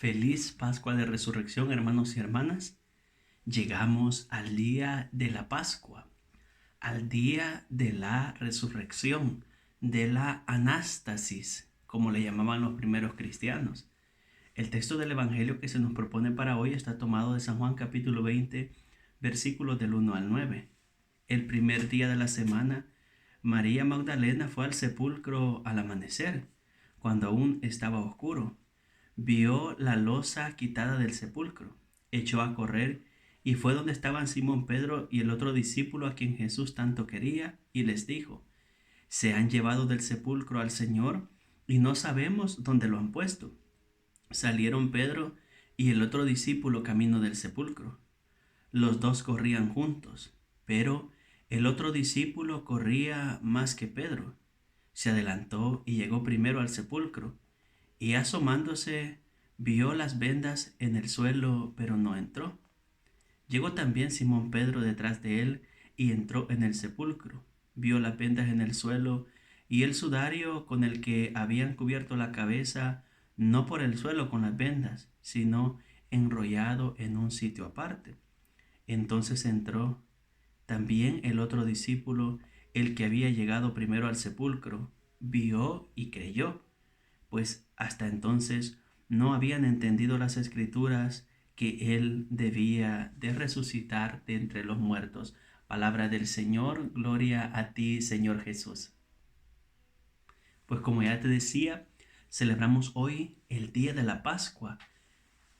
Feliz Pascua de Resurrección, hermanos y hermanas. Llegamos al día de la Pascua, al día de la resurrección, de la anástasis, como le llamaban los primeros cristianos. El texto del Evangelio que se nos propone para hoy está tomado de San Juan capítulo 20, versículos del 1 al 9. El primer día de la semana, María Magdalena fue al sepulcro al amanecer, cuando aún estaba oscuro. Vio la losa quitada del sepulcro, echó a correr y fue donde estaban Simón Pedro y el otro discípulo a quien Jesús tanto quería, y les dijo: Se han llevado del sepulcro al Señor y no sabemos dónde lo han puesto. Salieron Pedro y el otro discípulo camino del sepulcro. Los dos corrían juntos, pero el otro discípulo corría más que Pedro. Se adelantó y llegó primero al sepulcro, y asomándose vio las vendas en el suelo, pero no entró. Llegó también Simón Pedro detrás de él y entró en el sepulcro. Vio las vendas en el suelo y el sudario con el que habían cubierto la cabeza, no por el suelo con las vendas, sino enrollado en un sitio aparte. Entonces entró también el otro discípulo, el que había llegado primero al sepulcro, vio y creyó, pues hasta entonces no habían entendido las escrituras que él debía de resucitar de entre los muertos. Palabra del Señor, gloria a ti, Señor Jesús. Pues como ya te decía, celebramos hoy el día de la Pascua,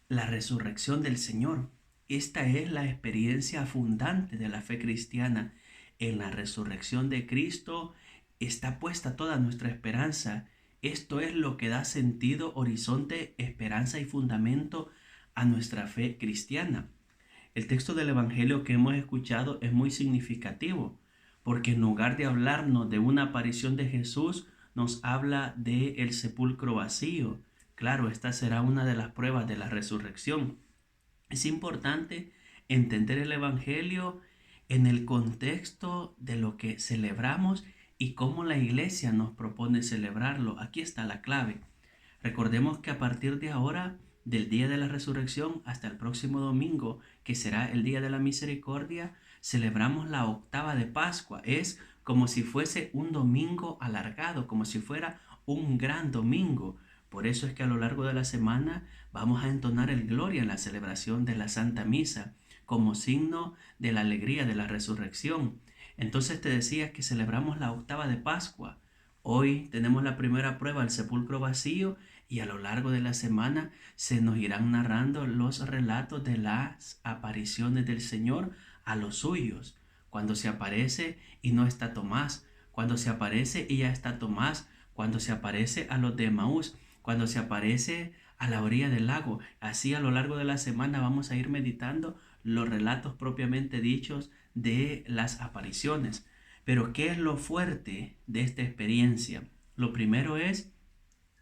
la resurrección del Señor. Esta es la experiencia fundante de la fe cristiana. En la resurrección de Cristo está puesta toda nuestra esperanza. Esto es lo que da sentido, horizonte, esperanza y fundamento a nuestra fe cristiana. El texto del Evangelio que hemos escuchado es muy significativo, porque en lugar de hablarnos de una aparición de Jesús, nos habla de el sepulcro vacío. Claro, esta será una de las pruebas de la resurrección. Es importante entender el Evangelio en el contexto de lo que celebramos y cómo la iglesia nos propone celebrarlo. Aquí está la clave. Recordemos que a partir de ahora, del día de la resurrección hasta el próximo domingo, que será el día de la misericordia, celebramos la octava de Pascua. Es como si fuese un domingo alargado, como si fuera un gran domingo. Por eso es que a lo largo de la semana vamos a entonar el Gloria en la celebración de la Santa Misa, como signo de la alegría de la resurrección. Entonces te decía que celebramos la octava de Pascua. Hoy tenemos la primera prueba, el sepulcro vacío, y a lo largo de la semana se nos irán narrando los relatos de las apariciones del Señor a los suyos. Cuando se aparece y no está Tomás, cuando se aparece y ya está Tomás, cuando se aparece a los de Emaús, cuando se aparece a la orilla del lago. Así a lo largo de la semana vamos a ir meditando los relatos propiamente dichos de las apariciones. Pero ¿qué es lo fuerte de esta experiencia? Lo primero es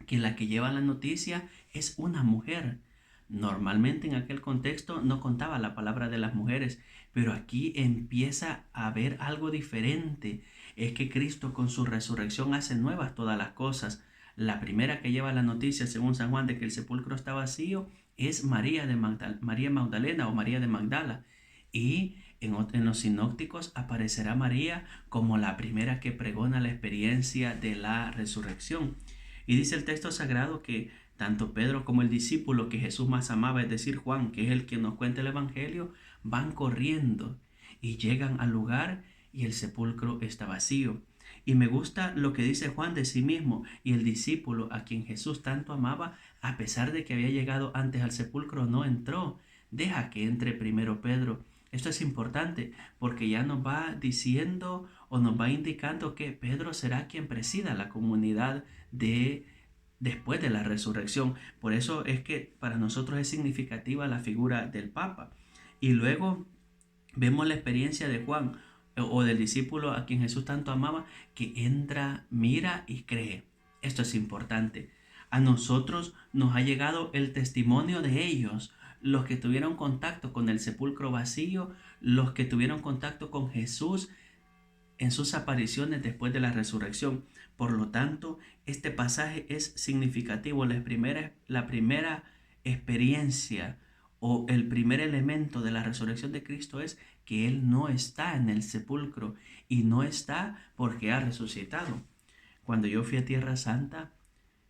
que la que lleva la noticia es una mujer. Normalmente en aquel contexto no contaba la palabra de las mujeres, pero aquí empieza a haber algo diferente. Es que Cristo con su resurrección hace nuevas todas las cosas. La primera que lleva la noticia, según San Juan, de que el sepulcro está vacío, es María Magdalena o María de Magdala. Y en los sinópticos aparecerá María como la primera que pregona la experiencia de la resurrección. Y dice el texto sagrado que tanto Pedro como el discípulo que Jesús más amaba, es decir, Juan, que es el que nos cuenta el Evangelio, van corriendo y llegan al lugar y el sepulcro está vacío. Y me gusta lo que dice Juan de sí mismo: y el discípulo a quien Jesús tanto amaba, a pesar de que había llegado antes al sepulcro, no entró. Deja que entre primero Pedro. Esto es importante porque ya nos va diciendo o nos va indicando que Pedro será quien presida la comunidad después de la resurrección. Por eso es que para nosotros es significativa la figura del Papa. Y luego vemos la experiencia de Juan o del discípulo a quien Jesús tanto amaba, que entra, mira y cree. Esto es importante. A nosotros nos ha llegado el testimonio de ellos, los que tuvieron contacto con el sepulcro vacío, los que tuvieron contacto con Jesús en sus apariciones después de la resurrección. Por lo tanto, este pasaje es significativo. La primera experiencia o el primer elemento de la resurrección de Cristo es que Él no está en el sepulcro y no está porque ha resucitado. Cuando yo fui a Tierra Santa,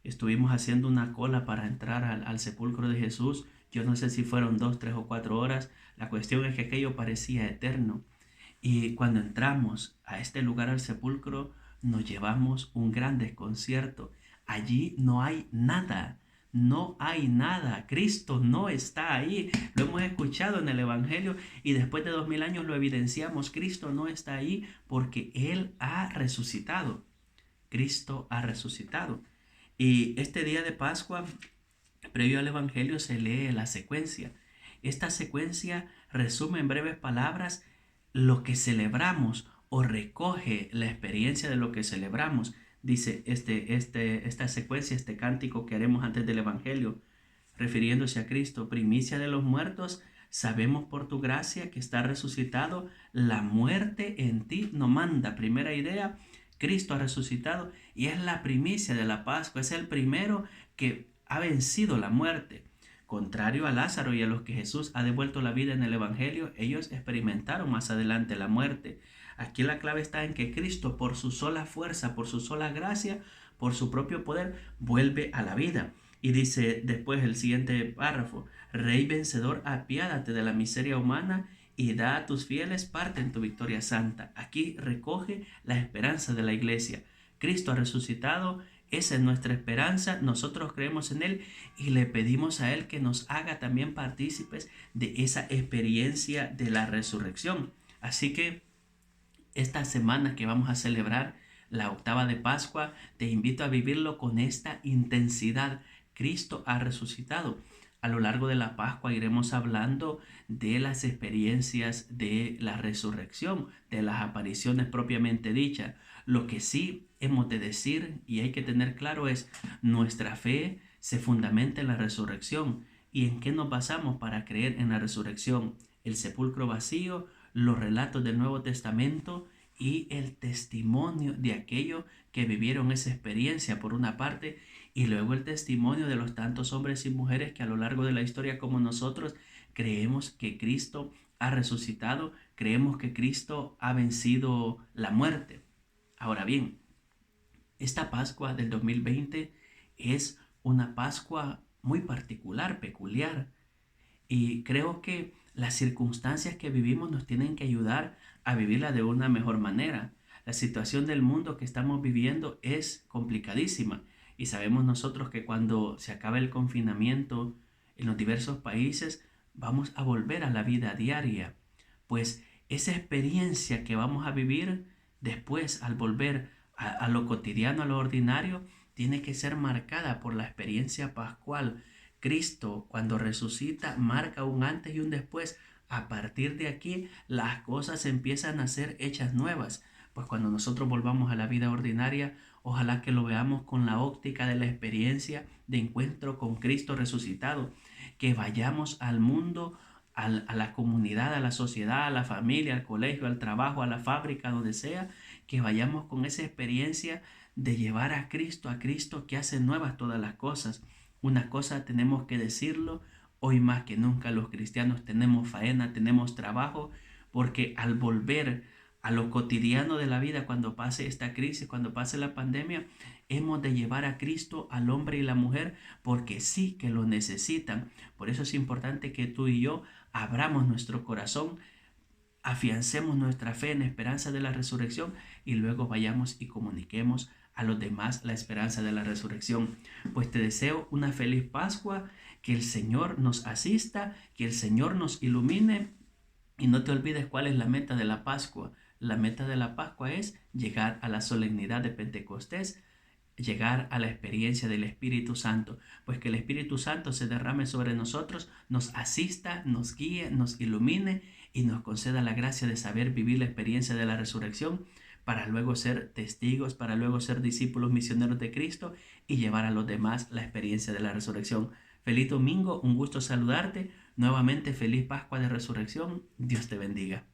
estuvimos haciendo una cola para entrar al sepulcro de Jesús. Yo no sé si fueron 2, 3 o 4 horas. La cuestión es que aquello parecía eterno. Y cuando entramos a este lugar, al sepulcro, nos llevamos un gran desconcierto. Allí no hay nada. No hay nada. Cristo no está ahí. Lo hemos escuchado en el Evangelio y después de 2000 años lo evidenciamos. Cristo no está ahí porque Él ha resucitado. Cristo ha resucitado. Y este día de Pascua, previo al Evangelio, se lee la secuencia. Esta secuencia resume en breves palabras lo que celebramos o recoge la experiencia de lo que celebramos. Dice esta secuencia, este cántico que haremos antes del Evangelio, refiriéndose a Cristo: primicia de los muertos, sabemos por tu gracia que está resucitado, la muerte en ti no manda. Primera idea, Cristo ha resucitado y es la primicia de la Pascua, es el primero que ha vencido la muerte. Contrario a Lázaro y a los que Jesús ha devuelto la vida en el Evangelio, ellos experimentaron más adelante la muerte. Aquí la clave está en que Cristo, por su sola fuerza, por su sola gracia, por su propio poder, vuelve a la vida. Y dice después el siguiente párrafo: Rey vencedor, apiádate de la miseria humana y da a tus fieles parte en tu victoria santa. Aquí recoge la esperanza de la iglesia. Cristo ha resucitado. Esa es nuestra esperanza, nosotros creemos en Él y le pedimos a Él que nos haga también partícipes de esa experiencia de la resurrección. Así que esta semana que vamos a celebrar la octava de Pascua, te invito a vivirlo con esta intensidad. Cristo ha resucitado. A lo largo de la Pascua iremos hablando de las experiencias de la resurrección, de las apariciones propiamente dichas. Lo que sí hemos de decir y hay que tener claro es: nuestra fe se fundamenta en la resurrección. ¿Y en qué nos basamos para creer en la resurrección? El sepulcro vacío, los relatos del Nuevo Testamento y el testimonio de aquellos que vivieron esa experiencia por una parte, y luego el testimonio de los tantos hombres y mujeres que a lo largo de la historia, como nosotros, creemos que Cristo ha resucitado, creemos que Cristo ha vencido la muerte. Ahora bien, esta Pascua del 2020 es una Pascua muy particular, peculiar, y creo que las circunstancias que vivimos nos tienen que ayudar a vivirla de una mejor manera. La situación del mundo que estamos viviendo es complicadísima y sabemos nosotros que cuando se acabe el confinamiento en los diversos países vamos a volver a la vida diaria. Pues esa experiencia que vamos a vivir después al volver a lo cotidiano, a lo ordinario, tiene que ser marcada por la experiencia pascual. Cristo, cuando resucita, marca un antes y un después. A partir de aquí, las cosas empiezan a ser hechas nuevas. Pues cuando nosotros volvamos a la vida ordinaria, ojalá que lo veamos con la óptica de la experiencia de encuentro con Cristo resucitado. Que vayamos al mundo, a la comunidad, a la sociedad, a la familia, al colegio, al trabajo, a la fábrica, donde sea, que vayamos con esa experiencia de llevar a Cristo que hace nuevas todas las cosas. Una cosa tenemos que decirlo: hoy más que nunca los cristianos tenemos faena, tenemos trabajo, porque al volver a lo cotidiano de la vida, cuando pase esta crisis, cuando pase la pandemia, hemos de llevar a Cristo al hombre y la mujer, porque sí que lo necesitan. Por eso es importante que tú y yo abramos nuestro corazón, afiancemos nuestra fe en la esperanza de la resurrección y luego vayamos y comuniquemos a los demás la esperanza de la resurrección. Pues te deseo una feliz Pascua, que el Señor nos asista, que el Señor nos ilumine, y no te olvides cuál es la meta de la Pascua. La meta de la Pascua es llegar a la solemnidad de Pentecostés, llegar a la experiencia del Espíritu Santo, pues que el Espíritu Santo se derrame sobre nosotros, nos asista, nos guíe, nos ilumine y nos conceda la gracia de saber vivir la experiencia de la resurrección, para luego ser testigos, para luego ser discípulos misioneros de Cristo y llevar a los demás la experiencia de la resurrección. Feliz domingo, un gusto saludarte. Nuevamente feliz Pascua de Resurrección. Dios te bendiga.